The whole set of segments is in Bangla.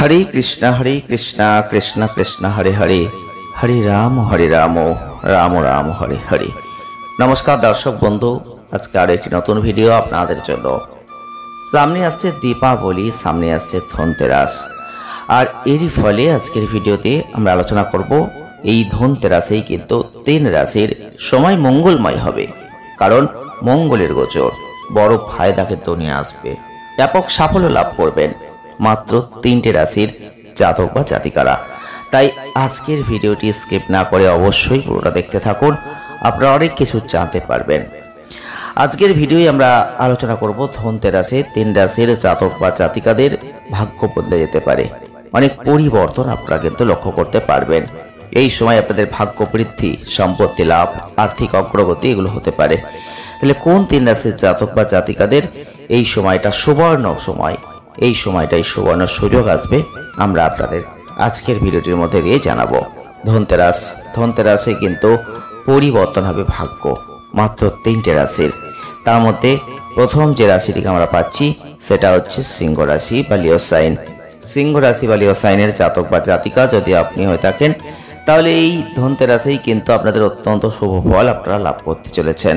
हरे कृष्णा कृष्ण कृष्ण हरे हरे हरे राम राम राम हरे हरे। नमस्कार दर्शक बंधु, आज के आर एक नतून भिडियो आपनादेर जोन्नो। सामने आसছে दीपावली, सामने आसছে धनतेरस और एरই फले आजकेर भिडियोते आमरा आलोचना करब এই ধনতেরাসেই কিন্তু তিন রাশির সময় মঙ্গলময় হবে, কারণ মঙ্গলের গোচর বড় ফায়দা কিন্তু নিয়ে আসবে। ব্যাপক সাফল্য লাভ করবেন মাত্র তিনটে রাশির জাতক বা জাতিকারা। তাই আজকের ভিডিওটি স্কিপ না করে অবশ্যই পুরোটা দেখতে থাকুন, আপনারা অনেক কিছু জানতে পারবেন। আজকের ভিডিওয় আমরা আলোচনা করব ধনতেরাসে তিন রাশির জাতক বা জাতিকাদের ভাগ্য বদলে যেতে পারে, অনেক পরিবর্তন আপনারা কিন্তু লক্ষ্য করতে পারবেন। এই সময় আপনাদের ভাগ্য বৃদ্ধি, সম্পত্তি লাভ, আর্থিক অগ্রগতি এগুলো হতে পারে। তাহলে কোন তিন রাশির জাতক বা জাতিকাদের এই সময়টা সুবর্ণ সময়, এই সময়টাই সুবর্ণ সুযোগ আসবে, আমরা আপনাদের আজকের ভিডিওটির মধ্যে দিয়ে জানাবো। ধনতেরাসে কিন্তু পরিবর্তন হবে ভাগ্য মাত্র তিনটে রাশির। তার মধ্যে প্রথম যে রাশিটিকে আমরা পাচ্ছি সেটা হচ্ছে সিংহ রাশি বা লিও সাইন। সিংহ রাশি বা লিও সাইনের জাতক বা জাতিকা যদি আপনি হয়ে থাকেন, তাহলে এই ধনতেরাসেই কিন্তু আপনাদের অত্যন্ত শুভ ফল আপনারা লাভ করতে চলেছেন।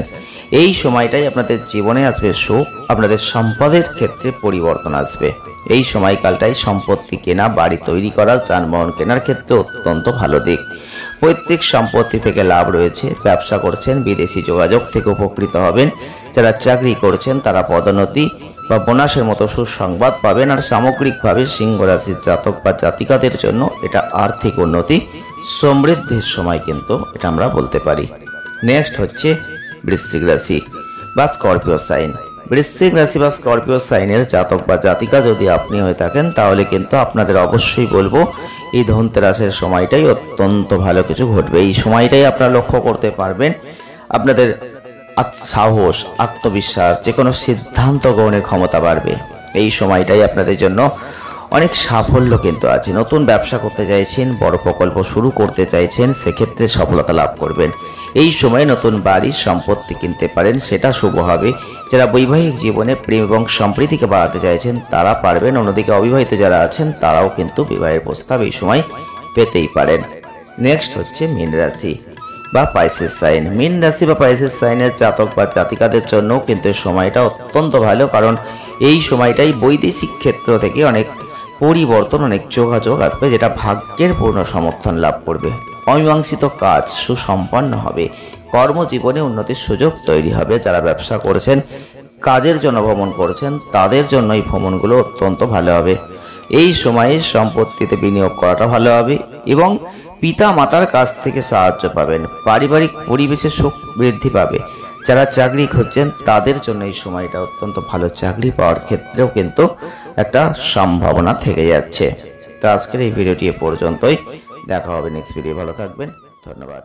এই সময়টাই আপনাদের জীবনে আসবে সুখ, আপনাদের সম্পদের ক্ষেত্রে পরিবর্তন আসবে। এই সময়কালটাই সম্পত্তি কেনা, বাড়ি তৈরি করা, যানবাহন কেনার ক্ষেত্রে অত্যন্ত ভালো দিক। পৈতৃক সম্পত্তি থেকে লাভ রয়েছে, ব্যবসা করছেন, বিদেশি যোগাযোগ থেকে উপকৃত হবেন। যারা চাকরি করছেন তারা পদোন্নতি বা বোনাসের মতো সুসংবাদ পাবেন। আর সামগ্রিকভাবে সিংহ রাশির জাতক বা জাতিকাদের জন্য এটা আর্থিক উন্নতি, সমৃদ্ধির সময় কিন্তু এটা আমরা বলতে পারি। নেক্সট হচ্ছে বৃশ্চিক রাশি বা স্করপিও সাইন। বৃশ্চিক রাশি বা স্করপিও সাইনের জাতক বা জাতিকা যদি আপনি হয়ে থাকেন, তাহলে কিন্তু আপনাদের অবশ্যই বলবো এই ধনতেরাসের সময়টাই অত্যন্ত ভালো কিছু ঘটবে। এই সময়টাই আপনারা লক্ষ্য করতে পারবেন আপনাদের সাহস, আত্মবিশ্বাস, যে কোনো সিদ্ধান্ত গ্রহণের ক্ষমতা বাড়বে। এই সময়টাই আপনাদের জন্য অনেক সাফল্য কিন্তু আছে। নতুন ব্যবসা করতে চাইছেন, বড় প্রকল্প শুরু করতে চাইছেন, সেক্ষেত্রে সফলতা লাভ করবেন। এই সময় নতুন বাড়ির সম্পত্তি কিনতে পারেন, সেটা শুভ হবে। যারা বৈবাহিক জীবনে প্রেম এবং সম্প্রীতিকে বাড়াতে চাইছেন তারা পারবেন। অন্যদিকে অবিবাহিত যারা আছেন তারাও কিন্তু বিবাহের প্রস্তাব এই সময় পেতেই পারেন। নেক্সট হচ্ছে মীন রাশি বা পাইসেস সাইন। মীন রাশি বা পাইসেস সাইনের জাতক বা জাতিকাদের জন্য কিন্তু সময়টা অত্যন্ত ভালো, কারণ এই সময়টাই বৈদেশিক ক্ষেত্র থেকে অনেক পরিবর্তন, অনেক যোগাযোগ আসবে, যেটা ভাগ্যের পূর্ণ সমর্থন লাভ করবে। অমীমাংসিত কাজ সুসম্পন্ন হবে, কর্মজীবনে উন্নতির সুযোগ তৈরি হবে। যারা ব্যবসা করছেন, কাজের জন্য ভ্রমণ করছেন, তাদের জন্য এই ভ্রমণগুলো অত্যন্ত ভালো হবে। এই সময়ে সম্পত্তিতে বিনিয়োগ করাটা ভালো হবে এবং পিতা মাতার কাছ থেকে সাহায্য পাবেন। পারিবারিক পরিবেশে সুখ বৃদ্ধি পাবে। যারা চাকরি খুঁজছেন তাদের জন্য এই সময়টা অত্যন্ত ভালো, চাকরি পাওয়ার ক্ষেত্রেও কিন্তু একটা সম্ভাবনা থেকে যাচ্ছে। তো আজকের এই ভিডিওটি এ পর্যন্তই, দেখা হবে নেক্সট ভিডিও। ভালো থাকবেন, ধন্যবাদ।